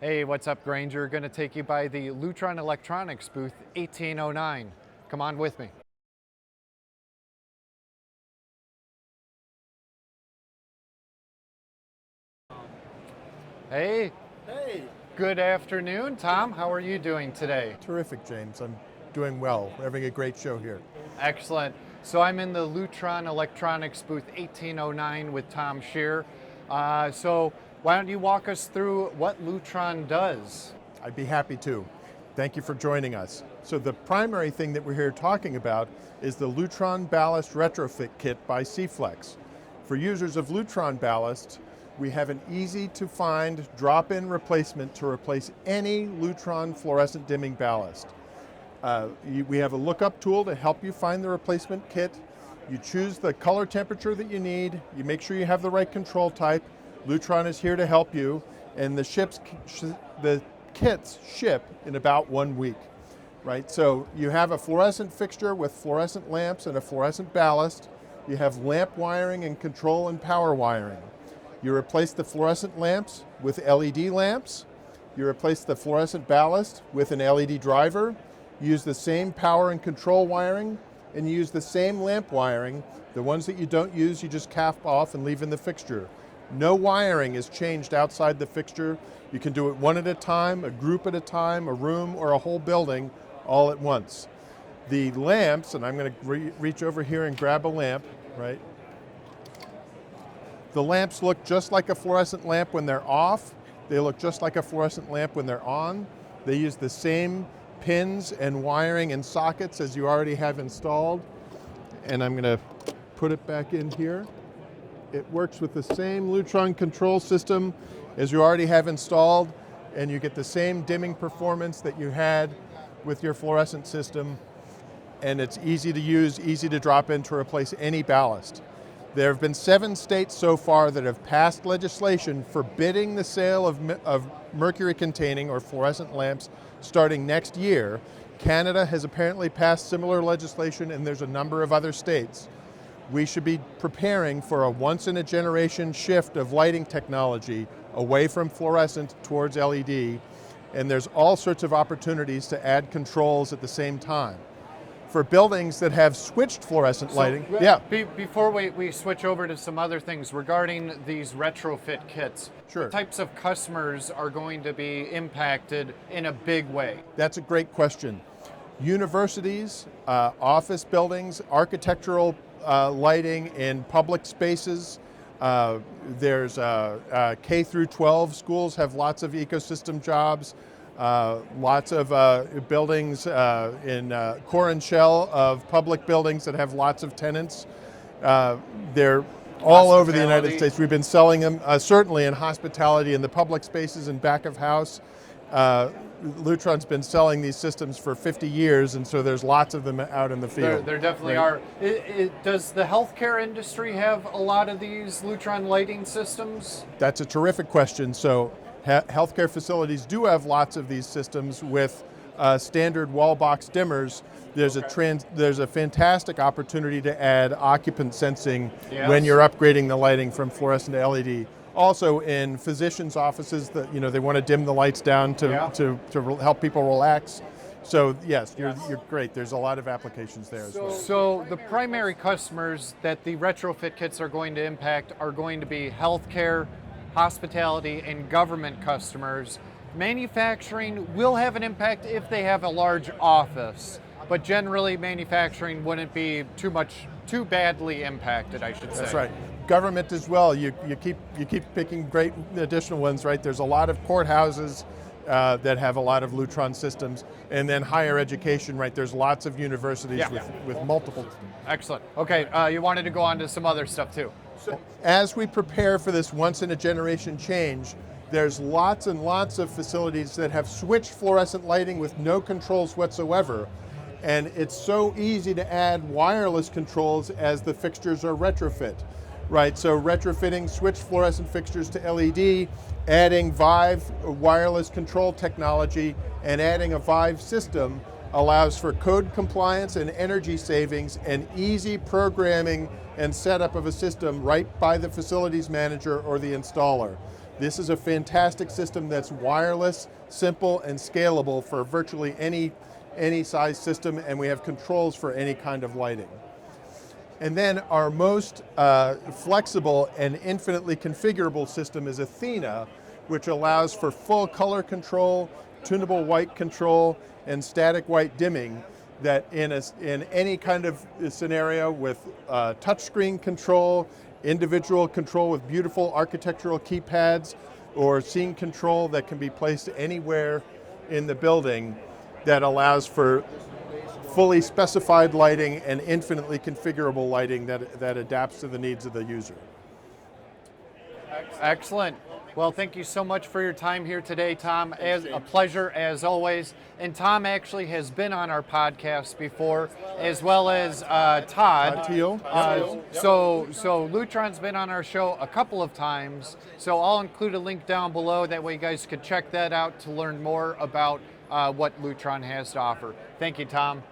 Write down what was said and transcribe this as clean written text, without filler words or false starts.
Hey, what's up, Grainger? Going to take you by the Lutron Electronics booth 1809. Come on with me. Hey. Hey. Good afternoon, Tom. How are you doing today? Terrific, James. I'm doing well. We're having a great show here. Excellent. So I'm in the Lutron Electronics booth 1809 with Tom Shear. So why don't you walk us through what Lutron does? I'd be happy to. Thank you for joining us. So the primary thing that we're here talking about is the Lutron Ballast Retrofit Kit by C-Flex. For users of Lutron Ballast, we have an easy to find drop-in replacement to replace any Lutron fluorescent dimming ballast. We have a lookup tool to help you find the replacement kit. You choose the color temperature that you need. You make sure you have the right control type. Lutron is here to help you, and the kits ship in about 1 week, right? So you have a fluorescent fixture with fluorescent lamps and a fluorescent ballast. You have lamp wiring and control and power wiring. You replace the fluorescent lamps with LED lamps. You replace the fluorescent ballast with an LED driver. You use the same power and control wiring, and you use the same lamp wiring. The ones that you don't use, you just cap off and leave in the fixture. No wiring is changed outside the fixture. You can do it one at a time, a group at a time, a room, or a whole building all at once. The lamps, and I'm going to reach over here and grab a lamp, right? The lamps look just like a fluorescent lamp when they're off. They look just like a fluorescent lamp when they're on. They use the same pins and wiring and sockets as you already have installed. And I'm going to put it back in here. It works with the same Lutron control system as you already have installed, and you get the same dimming performance that you had with your fluorescent system, and it's easy to use, easy to drop in to replace any ballast. There have been 7 states so far that have passed legislation forbidding the sale of mercury-containing or fluorescent lamps starting next year. Canada has apparently passed similar legislation, and there's a number of other states. We should be preparing for a once-in-a-generation shift of lighting technology away from fluorescent towards LED, and there's all sorts of opportunities to add controls at the same time. For buildings that have switched fluorescent lighting, Before we switch over to some other things regarding these retrofit kits, sure. What types of customers are going to be impacted in a big way? That's a great question. Universities, office buildings, architectural lighting in public spaces. There's K through 12 schools have lots of ecosystem jobs. Lots of buildings in core and shell of public buildings that have lots of tenants. They're all over the United States. We've been selling them certainly in hospitality in the public spaces and back of house. Lutron's been selling these systems for 50 years, and so there's lots of them out in the field. There definitely are. Does the healthcare industry have a lot of these Lutron lighting systems? That's a terrific question. So healthcare facilities do have lots of these systems with standard wall box dimmers. There's a fantastic opportunity to add occupant sensing when you're upgrading the lighting from fluorescent to LED. Also in physicians' offices, that they want to dim the lights down to help people relax. So yes, you're great. There's a lot of applications there as well. So the primary customers that the retrofit kits are going to impact are going to be healthcare, hospitality, and government customers. Manufacturing will have an impact if they have a large office, but generally manufacturing wouldn't be too badly impacted, I should say. That's right. Government as well. You keep picking great additional ones, right? There's a lot of courthouses that have a lot of Lutron systems, and then higher education, right? There's lots of universities with multiple. Excellent. Okay, you wanted to go on to some other stuff too. So as we prepare for this once-in-a-generation change, there's lots and lots of facilities that have switched fluorescent lighting with no controls whatsoever. And it's so easy to add wireless controls as the fixtures are retrofit, right? So retrofitting switched fluorescent fixtures to LED, adding Vive wireless control technology, and adding a Vive system allows for code compliance and energy savings and easy programming and setup of a system right by the facilities manager or the installer. This is a fantastic system that's wireless, simple, and scalable for virtually any size system, and we have controls for any kind of lighting. And then our most flexible and infinitely configurable system is Athena, which allows for full color control, tunable white control, and static white dimming, that in any kind of scenario with touchscreen control, individual control with beautiful architectural keypads, or scene control that can be placed anywhere in the building, that allows for fully specified lighting and infinitely configurable lighting that adapts to the needs of the user. Excellent. Well, thank you so much for your time here today, Tom. A pleasure as always. And Tom actually has been on our podcast before, as well as Todd. Teal. So Lutron's been on our show a couple of times. So I'll include a link down below. That way you guys could check that out to learn more about what Lutron has to offer. Thank you, Tom.